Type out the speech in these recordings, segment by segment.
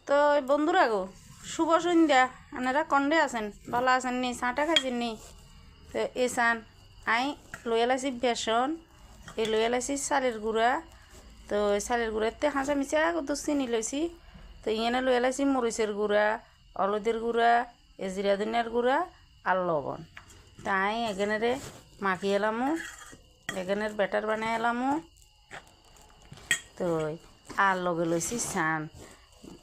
তো বন্ধুরা গো, শুভ সন্ধ্যা। আপনারা কন্ডে আছেন, ভালো আছেন নি? চাটা খাইছেন নি? তো এ চান আই লই এলাইছি বেসন, এই লই এলাইছি চালের গুঁড়া। তো চালের গুঁড়াতে হাঁচা মিচা কত চিনি লইছি। তো ইয়ে লই এলাইছি মরিচের গুঁড়া, হলুদের গুঁড়া, জিরা ধনিয়ার গুঁড়া আর লবণ। তাই এখানে মাখিয়ে এলামু, এখানের ব্যাটার বানাই এলামু। তো আর লগে লইছি চান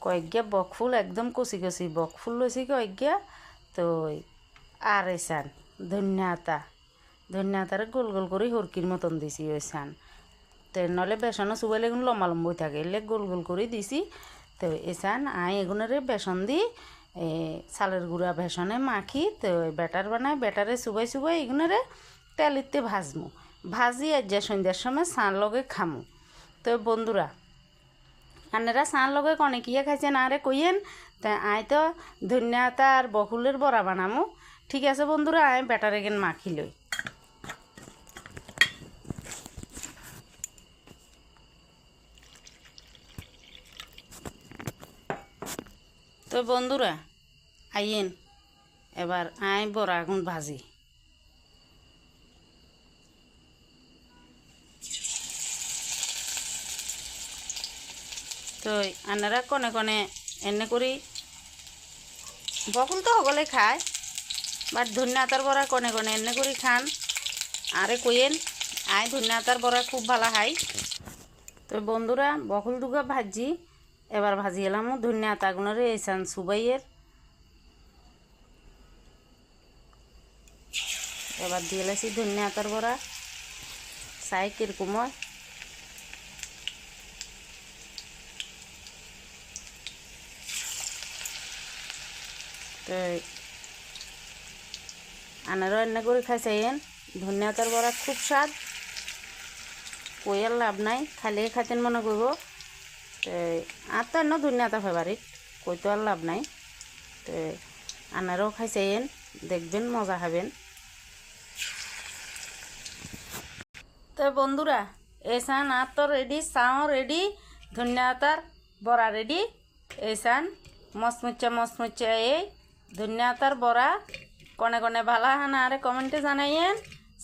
কয়েকগিয়া বকফুল, একদম কচি কচি বকফুল লইছি কয়েকগিয়া। তো আর এই চান ধনিয়া আতারে গোল গোল করে হরকির মতন দিছি ওই চান। তো নলে বেসনও চুবাইলে এগুলো লম্বা লম্বই থাকে, এলে গোল গোল করে দিছি। তো এই চান আই এগুলোরে বেসন দি চালের গুঁড়া বেসনে মাখি। তো ব্যাটার বানাই, ব্যাটারে চুবাই চুবাই এগুলোরে তেলিতে ভাজমু, ভাজি আর যে সন্ধ্যার সময় চান লগে খামু। তো বন্ধুরা, আপনারা চান লগে কনে কিয়া খাইছেন আরে কইয়েন। তা আই তো ধনিয়া আতা আর বকুলের বড়া বানামু। ঠিক আছে বন্ধুরা, আই ব্যাটার এগেন মাখি লই। তো বন্ধুরা আইয়েন, এবার আই বড়া এখন ভাজি। তো আপনারা কনে কনে এনে করি, বকুল তো সকলে খায়, বাট ধনিয়া আতার বড়া কনে কনে এনে করি খান আরে কইয়েন। আই ধনিয়া আতার বড়া খুব ভালো খাই। তো বন্ধুরা বকুল দুগা ভাজি, এবার ভাজি এলাম ধনিয়া আতাগুলোরে এইসান সুবাইয়ের। এবার দিয়ে এলাইছি ধনিয়া আতার বড়া, চাই কিরকম হয়। তো আনারও এনে করে খাইছেন, ধনিয়া আতার বড়া খুব স্বাদ, কই আর লাভ নাই, খাইলে খাইতেন মনে করব। তো আর তো এনে ধনিয়া আতা ফেভারিট, কই তো আর লাভ নাই। তো আনারও খাইছেন, দেখবেন মজা খাবেন। তো বন্ধুরা এই চান আর তো রেডি, চাও রেডি, ধনিয়া আতার বড়া রেডি। এই চান মচমুচা এই ধনিয়া আতার বড়া কনে কনে ভালা হানা আরে কমেন্টে জানাইয়েন।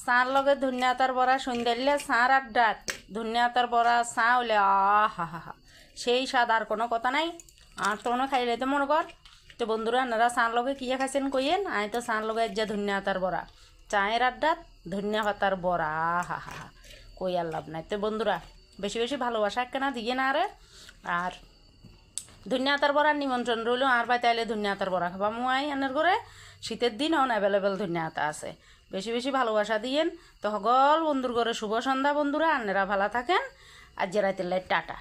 চার লগে ধনিয়া আতার বড়া সন্ধ্যালে চার আড্ডাত ধনিয়া আতার বড়া চা হলে হা হা হা, সেই স্বাদ আর কোনো কথা নাই। আর তো কোনো খাইলে তো মনে কর। তো বন্ধুরা আপনারা চার লগে কিয়া খাইছেন কইয়েন। আই তো চার লগে যা ধনিয়া আতার বড়া, চায়ের আড্ডাত ধনিয়া পাতার বড়া, হা হা হা, কই আর লাভ নাই। তো বন্ধুরা বেশি বেশি ভালোবাসা কেনা দিয়ে না আরে। আর ধনিয়া আতার বড়ার নিমন্ত্রণ রইল, আর বাই তাইলে ধনিয়া আতার বড়া খাবা মুয়াই আনার করে। শীতের দিন অন অ্যাভেলেবেল ধনিয়া আতা আছে, বেশি বেশি ভালোবাসা দিয়েন। তো সকল বন্ধুর করে শুভ সন্ধ্যা বন্ধুরা, আপনারা ভালো থাকেন। আর যে রাতের লাইট টাটা।